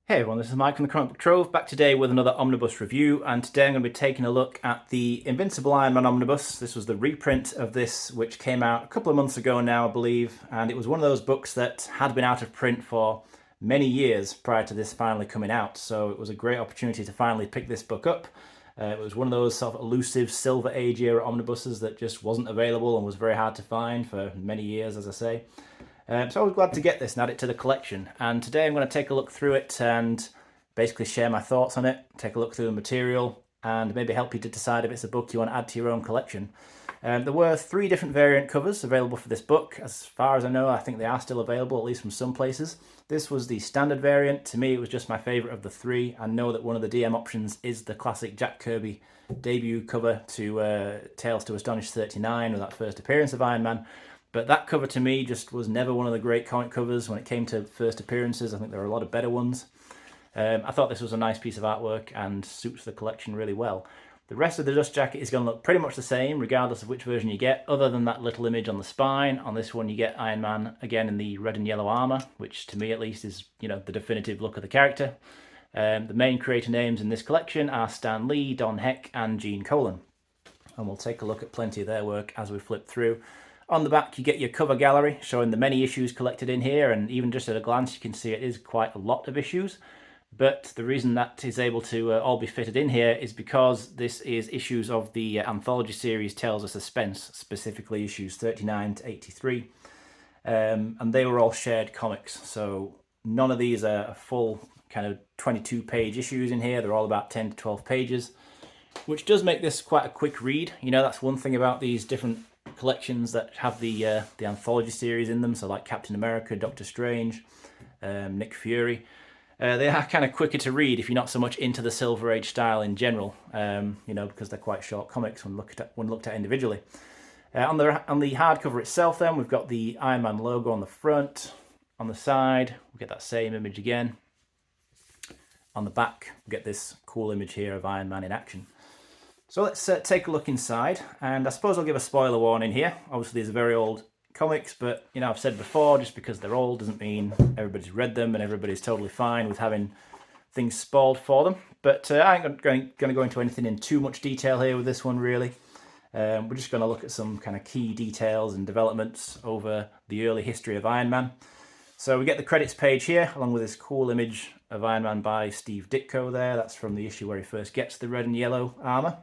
Hey everyone, this is Mike from the Comic Book Trove, back today with another Omnibus review, and today I'm going to be taking a look at the Invincible Iron Man Omnibus. This was the reprint of this, which came out a couple of months ago now, I believe, and it was one of those books that had been out of print for many years prior to this finally coming out, so it was a great opportunity to finally pick this book up. It was one of those sort of elusive Silver Age era omnibuses that just wasn't available and was very hard to find for many years, as I say. So I was glad to get this and add it to the collection. And today I'm going to take a look through it and basically share my thoughts on it, take a look through the material, and maybe help you to decide if it's a book you want to add to your own collection. There were 3 different variant covers available for this book. As far as I know, I think they are still available, at least from some places. This was the standard variant. To me, it was just my favourite of the 3. I know that one of the DM options is the classic Jack Kirby debut cover to Tales to Astonish 39, with that first appearance of Iron Man. But that cover to me just was never one of the great comic covers when it came to first appearances. I think there are a lot of better ones. I thought this was a nice piece of artwork and suits the collection really well. The rest of the dust jacket is going to look pretty much the same regardless of which version you get, other than that little image on the spine. On this one you get Iron Man again in the red and yellow armour, which to me at least is, the definitive look of the character. The main creator names in this collection are Stan Lee, Don Heck and Gene Colan. And we'll take a look at plenty of their work as we flip through. On the back you get your cover gallery showing the many issues collected in here, and even just at a glance you can see it is quite a lot of issues. But the reason that is able to all be fitted in here is because this is issues of the anthology series Tales of Suspense, specifically issues 39 to 83. And they were all shared comics, so none of these are full kind of 22-page issues in here. They're all about 10 to 12 pages, which does make this quite a quick read. That's one thing about these different collections that have the anthology series in them, so like Captain America, Doctor Strange, Nick Fury. They are kind of quicker to read if you're not so much into the Silver Age style in general, because they're quite short comics when looked at individually. On the hardcover itself then, we've got the Iron Man logo on the front. On the side, we get that same image again. On the back, we get this cool image here of Iron Man in action. So let's take a look inside, and I suppose I'll give a spoiler warning here. Obviously these are very old comics, but I've said before, just because they're old doesn't mean everybody's read them and everybody's totally fine with having things spoiled for them. But I ain't going to go into anything in too much detail here with this one, really. We're just going to look at some kind of key details and developments over the early history of Iron Man. So we get the credits page here, along with this cool image of Iron Man by Steve Ditko there. That's from the issue where he first gets the red and yellow armour.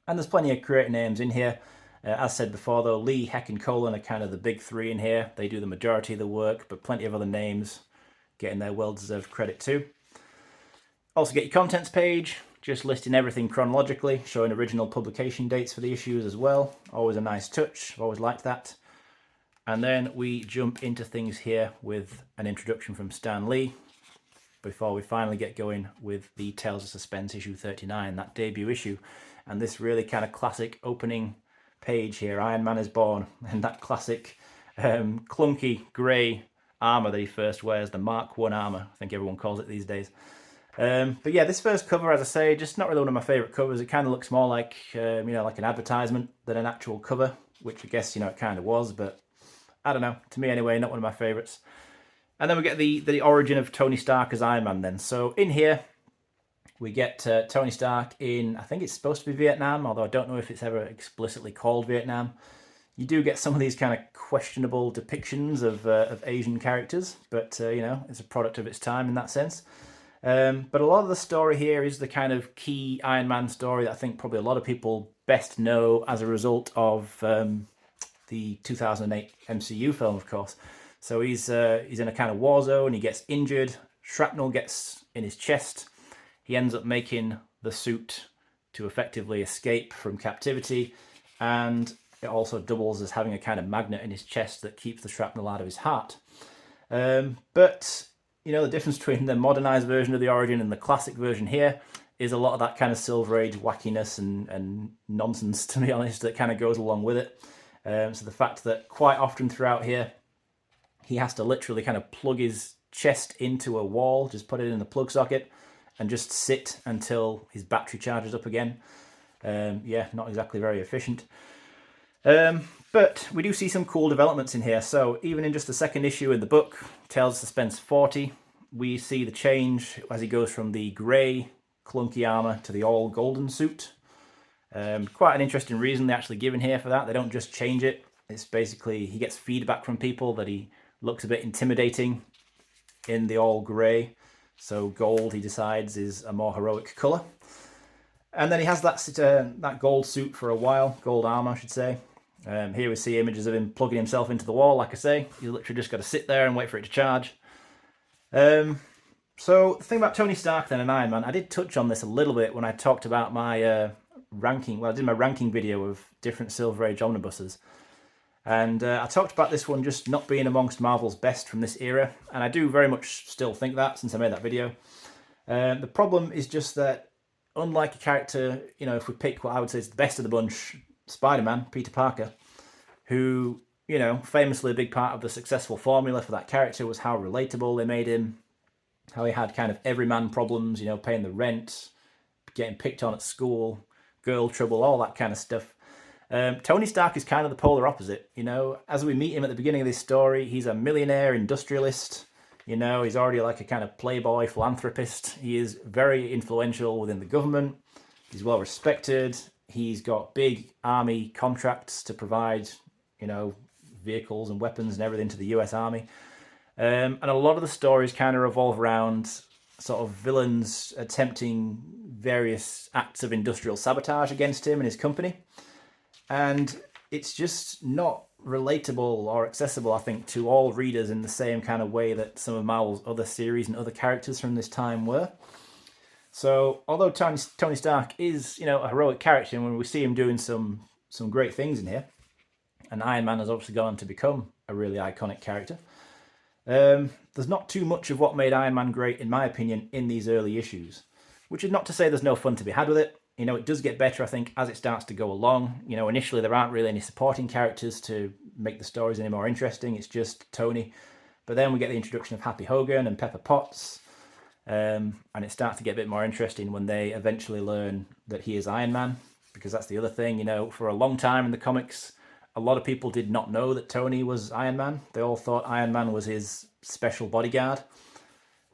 And there's plenty of creator names in here. As said before though, Lee, Heck and Colan are kind of the big 3 in here. They do the majority of the work, but plenty of other names getting their well-deserved credit too. Also get your contents page, just listing everything chronologically, showing original publication dates for the issues as well. Always a nice touch, I've always liked that. And then we jump into things here with an introduction from Stan Lee, before we finally get going with the Tales of Suspense issue 39, that debut issue. And this really kind of classic opening page here, Iron Man is born, and that classic clunky grey armour that he first wears, the Mark I armour, I think everyone calls it these days. But yeah, this first cover, as I say, just not really one of my favourite covers. It kind of looks more like, like an advertisement than an actual cover, which I guess, it kind of was, but I don't know. To me anyway, not one of my favourites. And then we get the origin of Tony Stark as Iron Man then. So in here, we get Tony Stark in, I think it's supposed to be Vietnam, although I don't know if it's ever explicitly called Vietnam. You do get some of these kind of questionable depictions of Asian characters, but, it's a product of its time in that sense. But a lot of the story here is the kind of key Iron Man story that I think probably a lot of people best know as a result of the 2008 MCU film, of course. So he's in a kind of war zone, he gets injured, shrapnel gets in his chest. He ends up making the suit to effectively escape from captivity, and it also doubles as having a kind of magnet in his chest that keeps the shrapnel out of his heart. But, the difference between the modernised version of the origin and the classic version here is a lot of that kind of Silver Age wackiness and nonsense, to be honest, that kind of goes along with it. So the fact that quite often throughout here, he has to literally kind of plug his chest into a wall, just put it in the plug socket, and just sit until his battery charges up again. Yeah, not exactly very efficient. But we do see some cool developments in here. So even in just the second issue of the book, Tales of Suspense 40, we see the change as he goes from the grey clunky armour to the all golden suit. Quite an interesting reason they actually given here for that. They don't just change it. It's basically he gets feedback from people that he looks a bit intimidating in the all grey. So gold, he decides, is a more heroic colour. And then he has that gold suit for a while, gold armour I should say. Here we see images of him plugging himself into the wall, like I say. He's literally just got to sit there and wait for it to charge. So the thing about Tony Stark then and Iron Man, I did touch on this a little bit when I talked about my ranking. Well, I did my ranking video of different Silver Age omnibuses. And I talked about this one just not being amongst Marvel's best from this era. And I do very much still think that since I made that video. The problem is just that unlike a character, you know, if we pick what I would say is the best of the bunch, Spider-Man, Peter Parker, who, you know, famously a big part of the successful formula for that character was how relatable they made him, how he had kind of everyman problems, you know, paying the rent, getting picked on at school, girl trouble, all that kind of stuff. Tony Stark is kind of the polar opposite, you know. As we meet him at the beginning of this story, he's a millionaire industrialist. You know, he's already like a kind of playboy philanthropist. He is very influential within the government. He's well respected. He's got big army contracts to provide, you know, vehicles and weapons and everything to the US Army. And a lot of the stories kind of revolve around sort of villains attempting various acts of industrial sabotage against him and his company. And it's just not relatable or accessible, I think, to all readers in the same kind of way that some of Marvel's other series and other characters from this time were. So, although Tony Stark is, you know, a heroic character, and when we see him doing some great things in here, and Iron Man has obviously gone on to become a really iconic character, there's not too much of what made Iron Man great, in my opinion, in these early issues. Which is not to say there's no fun to be had with it. You know, it does get better, I think, as it starts to go along. You know, initially there aren't really any supporting characters to make the stories any more interesting. It's just Tony. But then we get the introduction of Happy Hogan and Pepper Potts. And it starts to get a bit more interesting when they eventually learn that he is Iron Man. Because that's the other thing, you know, for a long time in the comics, a lot of people did not know that Tony was Iron Man. They all thought Iron Man was his special bodyguard.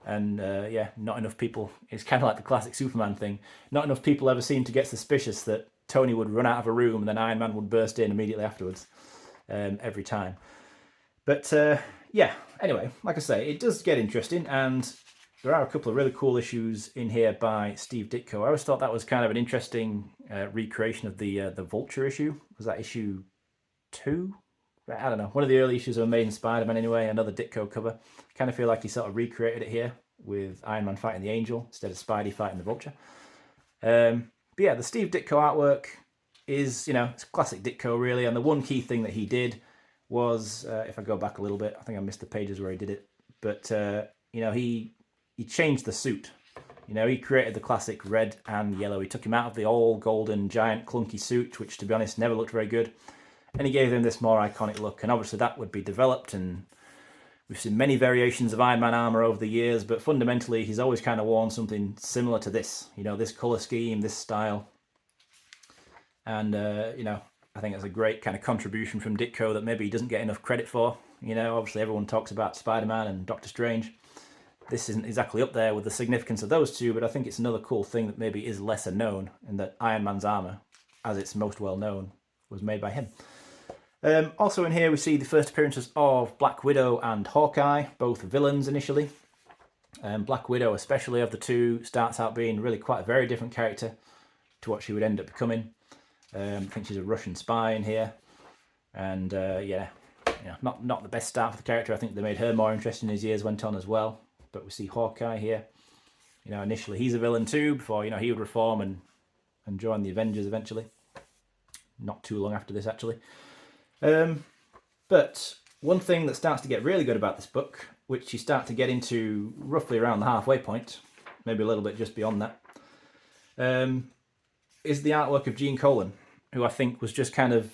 And yeah, not enough people, it's kind of like the classic Superman thing, not enough people ever seemed to get suspicious that Tony would run out of a room and then Iron Man would burst in immediately afterwards, every time. But yeah, anyway, like I say, it does get interesting, and there are a couple of really cool issues in here by Steve Ditko. I always thought that was kind of an interesting recreation of the Vulture issue. Was that issue 2? I don't know, one of the early issues of Amazing Spider-Man anyway, another Ditko cover. Kind of feel like he sort of recreated it here with Iron Man fighting the Angel instead of Spidey fighting the Vulture. But yeah, the Steve Ditko artwork is, you know, it's classic Ditko really, and the one key thing that he did was, if I go back a little bit, I think I missed the pages where he did it, but you know, he changed the suit. You know, he created the classic red and yellow. He took him out of the all golden giant clunky suit, which to be honest never looked very good. And he gave them this more iconic look, and obviously that would be developed, and we've seen many variations of Iron Man armour over the years, but fundamentally he's always kind of worn something similar to this, you know, this colour scheme, this style. And, you know, I think it's a great kind of contribution from Ditko that maybe he doesn't get enough credit for. You know, obviously everyone talks about Spider-Man and Doctor Strange. This isn't exactly up there with the significance of those two, but I think it's another cool thing that maybe is lesser known, in that Iron Man's armour, as it's most well known, was made by him. Also in here we see the first appearances of Black Widow and Hawkeye, both villains initially. Black Widow, especially of the two, starts out being really quite a very different character to what she would end up becoming. I think she's a Russian spy in here. And yeah, not the best start for the character. I think they made her more interesting as years went on as well. But we see Hawkeye here. You know, initially he's a villain too, before, you know, he would reform and join the Avengers eventually. Not too long after this, actually. But one thing that starts to get really good about this book, which you start to get into roughly around the halfway point, maybe a little bit just beyond that, is the artwork of Gene Colan, who I think was just kind of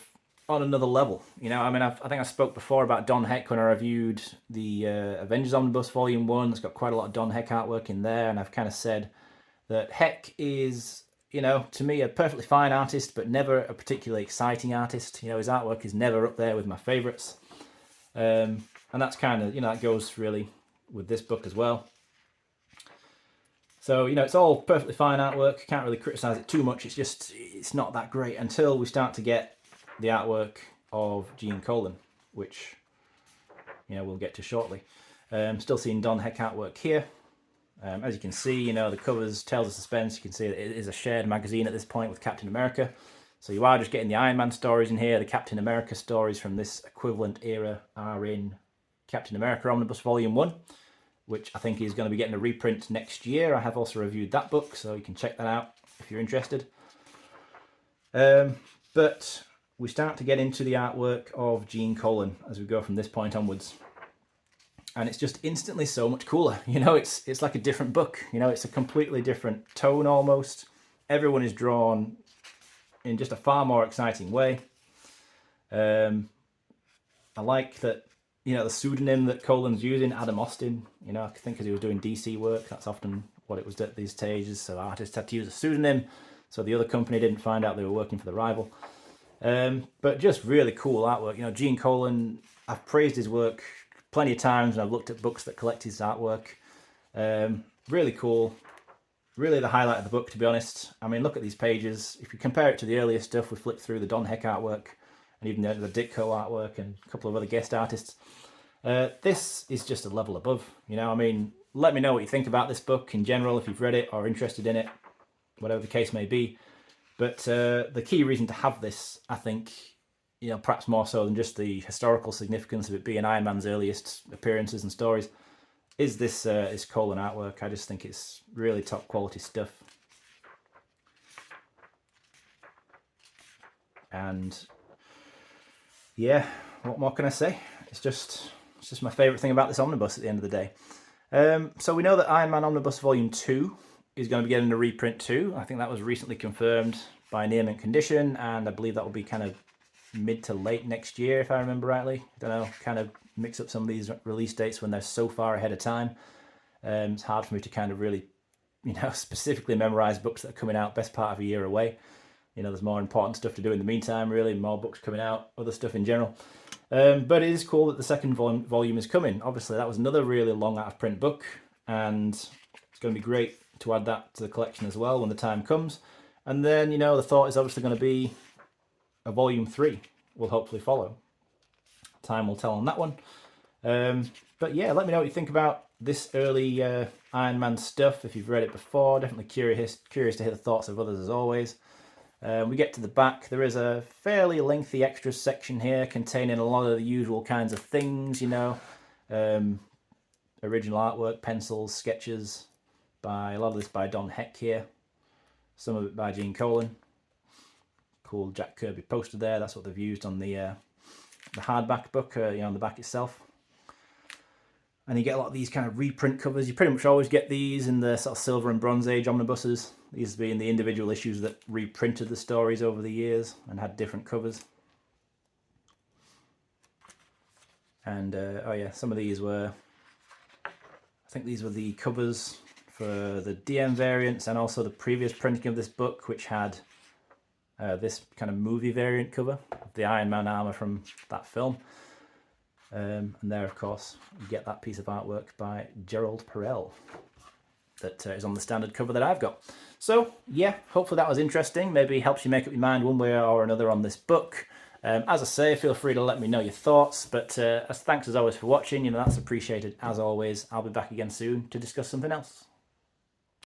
on another level. You know, I mean, I think I spoke before about Don Heck when I reviewed the Avengers Omnibus Volume 1. It's got quite a lot of Don Heck artwork in there, and I've kind of said that Heck is, you know, to me, a perfectly fine artist, but never a particularly exciting artist. You know, his artwork is never up there with my favourites. And that's kind of, you know, that goes really with this book as well. So, you know, it's all perfectly fine artwork. Can't really criticise it too much. It's just, it's not that great until we start to get the artwork of Gene Colan, which, you know, we'll get to shortly. Still seeing Don Heck artwork here. As you can see, you know, the covers tells of suspense. You can see that it is a shared magazine at this point with Captain America. So you are just getting the Iron Man stories in here. The Captain America stories from this equivalent era are in Captain America Omnibus Volume 1, which I think is going to be getting a reprint next year. I have also reviewed that book, so you can check that out if you're interested. But we start to get into the artwork of Gene Colan as we go from this point onwards. And it's just instantly so much cooler. You know, it's like a different book. You know, it's a completely different tone almost. Everyone is drawn in just a far more exciting way. I like that, you know, the pseudonym that Colan's using, Adam Austin, you know, I think because he was doing DC work, that's often what it was at these stages. So artists had to use a pseudonym, so the other company didn't find out they were working for the rival. But just really cool artwork. You know, Gene Colan, I've praised his work plenty of times, and I've looked at books that collect his artwork. Really cool. Really the highlight of the book, to be honest. I mean, look at these pages. If you compare it to the earlier stuff, we flicked through the Don Heck artwork, and even the Ditko artwork, and a couple of other guest artists. This is just a level above. You know, I mean, let me know what you think about this book in general, if you've read it or interested in it, whatever the case may be. But the key reason to have this, I think, you know, perhaps more so than just the historical significance of it being Iron Man's earliest appearances and stories, is this Colan artwork. I just think it's really top quality stuff. And yeah, what more can I say? It's just my favourite thing about this omnibus at the end of the day. So we know that Iron Man Omnibus Volume 2 is going to be getting a reprint too. I think that was recently confirmed by name and condition, and I believe that will be kind of mid to late next year, if I remember rightly. I don't know, kind of mix up some of these release dates when they're so far ahead of time. It's hard for me to kind of really, you know, specifically memorize books that are coming out best part of a year away. You know, there's more important stuff to do in the meantime, really, more books coming out, other stuff in general. But it is cool that the second volume is coming. Obviously, that was another really long out of print book, and it's going to be great to add that to the collection as well when the time comes. And then, you know, the thought is obviously going to be a Volume 3 will hopefully follow. Time will tell on that one. But yeah, let me know what you think about this early Iron Man stuff. If you've read it before, definitely curious to hear the thoughts of others as always. We get to the back. There is a fairly lengthy extras section here containing a lot of the usual kinds of things, you know. Original artwork, pencils, sketches, by a lot of this by Don Heck here. Some of it by Gene Colan. Cool Jack Kirby poster there. That's what they've used on the hardback book, you know, on the back itself. And you get a lot of these kind of reprint covers. You pretty much always get these in the sort of Silver and Bronze Age omnibuses. These being the individual issues that reprinted the stories over the years and had different covers. And oh yeah, some of these were, I think these were the covers for the DM variants and also the previous printing of this book, which had this kind of movie variant cover of the Iron Man armor from that film. And there, of course, you get that piece of artwork by Gerald Perel that is on the standard cover that I've got. So, yeah, hopefully that was interesting. Maybe helps you make up your mind one way or another on this book. As I say, feel free to let me know your thoughts. But thanks as always for watching. You know, that's appreciated as always. I'll be back again soon to discuss something else.